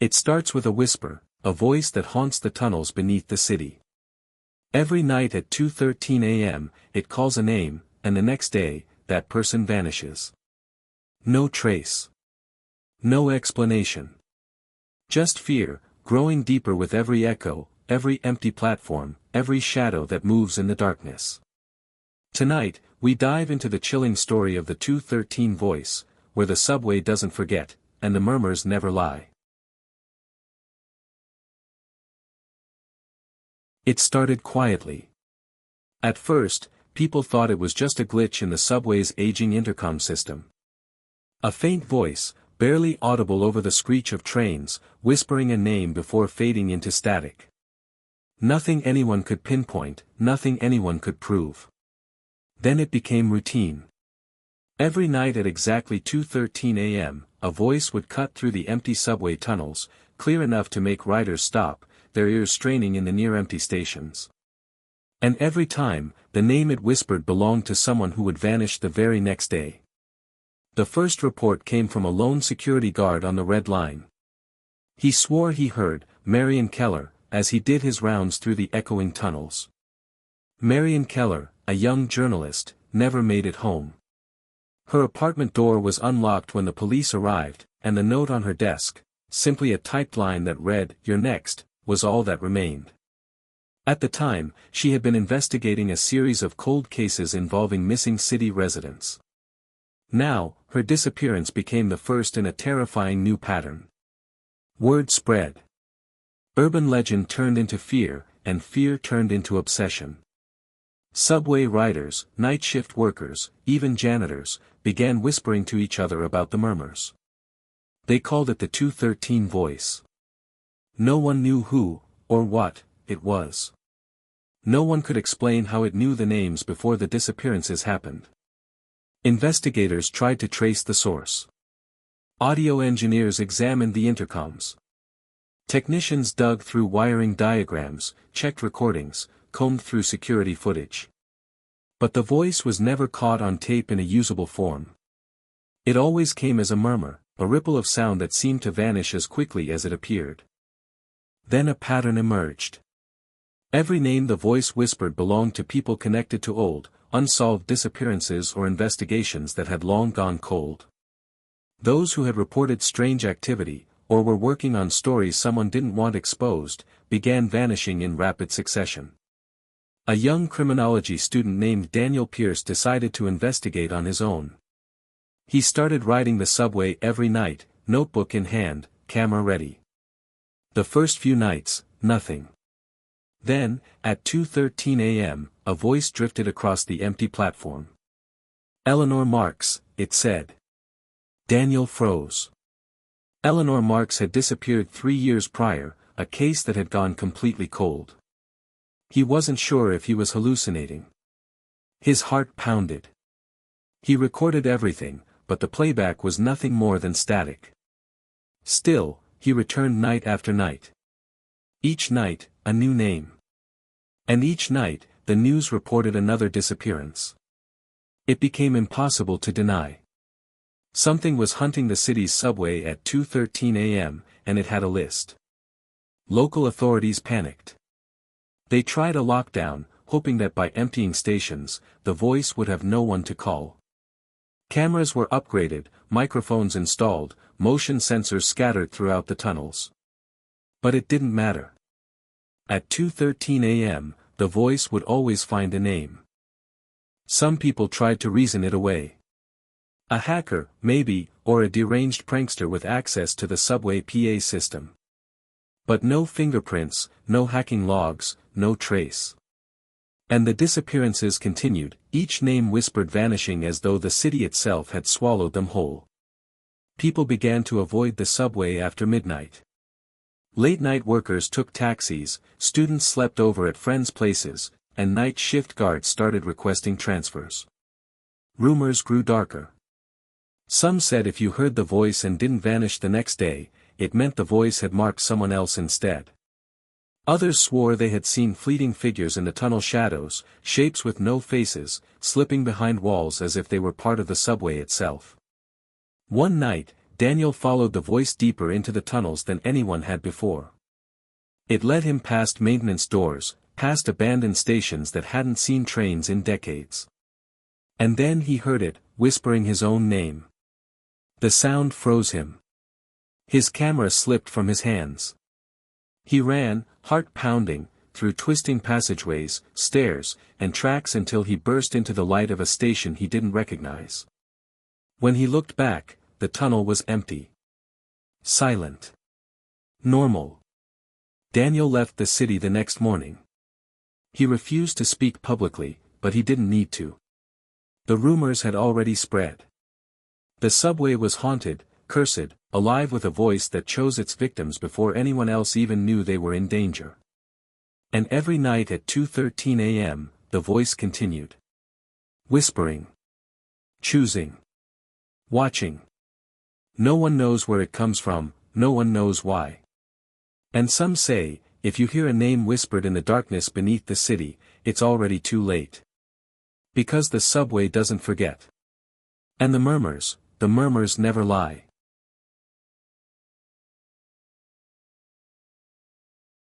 It starts with a whisper, a voice that haunts the tunnels beneath the city. Every night at 2:13 a.m., it calls a name, and the next day, that person vanishes. No trace. No explanation. Just fear, growing deeper with every echo, every empty platform, every shadow that moves in the darkness. Tonight, we dive into the chilling story of the 213 voice, where the subway doesn't forget, and the murmurs never lie. It started quietly. At first, people thought it was just a glitch in the subway's aging intercom system. A faint voice, barely audible over the screech of trains, whispering a name before fading into static. Nothing anyone could pinpoint, nothing anyone could prove. Then it became routine. Every night at exactly 2:13 a.m., a voice would cut through the empty subway tunnels, clear enough to make riders stop, their ears straining in the near-empty stations. And every time, the name it whispered belonged to someone who would vanish the very next day. The first report came from a lone security guard on the Red Line. He swore he heard Marion Keller as he did his rounds through the echoing tunnels. Marion Keller, a young journalist, never made it home. Her apartment door was unlocked when the police arrived, and the note on her desk, simply a typed line that read, "You're next," was all that remained. At the time, she had been investigating a series of cold cases involving missing city residents. Now, her disappearance became the first in a terrifying new pattern. Word spread. Urban legend turned into fear, and fear turned into obsession. Subway riders, night shift workers, even janitors, began whispering to each other about the murmurs. They called it the 213 voice. No one knew who, or what, it was. No one could explain how it knew the names before the disappearances happened. Investigators tried to trace the source. Audio engineers examined the intercoms. Technicians dug through wiring diagrams, checked recordings, combed through security footage. But the voice was never caught on tape in a usable form. It always came as a murmur, a ripple of sound that seemed to vanish as quickly as it appeared. Then a pattern emerged. Every name the voice whispered belonged to people connected to old, unsolved disappearances or investigations that had long gone cold. Those who had reported strange activity, or were working on stories someone didn't want exposed, began vanishing in rapid succession. A young criminology student named Daniel Pierce decided to investigate on his own. He started riding the subway every night, notebook in hand, camera ready. The first few nights, nothing. Then, at 2:13 a.m., a voice drifted across the empty platform. "Eleanor Marks," it said. Daniel froze. Eleanor Marks had disappeared 3 years prior, a case that had gone completely cold. He wasn't sure if he was hallucinating. His heart pounded. He recorded everything, but the playback was nothing more than static. Still, he returned night after night. Each night, a new name. And each night, the news reported another disappearance. It became impossible to deny. Something was hunting the city's subway at 2:13 a.m., and it had a list. Local authorities panicked. They tried a lockdown, hoping that by emptying stations, the voice would have no one to call. Cameras were upgraded, microphones installed, motion sensors scattered throughout the tunnels. But it didn't matter. At 2:13 a.m., the voice would always find a name. Some people tried to reason it away. A hacker, maybe, or a deranged prankster with access to the subway PA system. But no fingerprints, no hacking logs, no trace. And the disappearances continued, each name whispered vanishing as though the city itself had swallowed them whole. People began to avoid the subway after midnight. Late-night workers took taxis, students slept over at friends' places, and night shift guards started requesting transfers. Rumors grew darker. Some said if you heard the voice and didn't vanish the next day, it meant the voice had marked someone else instead. Others swore they had seen fleeting figures in the tunnel shadows, shapes with no faces, slipping behind walls as if they were part of the subway itself. One night, Daniel followed the voice deeper into the tunnels than anyone had before. It led him past maintenance doors, past abandoned stations that hadn't seen trains in decades. And then he heard it, whispering his own name. The sound froze him. His camera slipped from his hands. He ran, heart pounding, through twisting passageways, stairs, and tracks until he burst into the light of a station he didn't recognize. When he looked back, the tunnel was empty. Silent. Normal. Daniel left the city the next morning. He refused to speak publicly, but he didn't need to. The rumors had already spread. The subway was haunted, cursed, alive with a voice that chose its victims before anyone else even knew they were in danger. And every night at 2:13 a.m., the voice continued. Whispering. Choosing. Watching. No one knows where it comes from, no one knows why. And some say, if you hear a name whispered in the darkness beneath the city, it's already too late. Because the subway doesn't forget. And the murmurs never lie.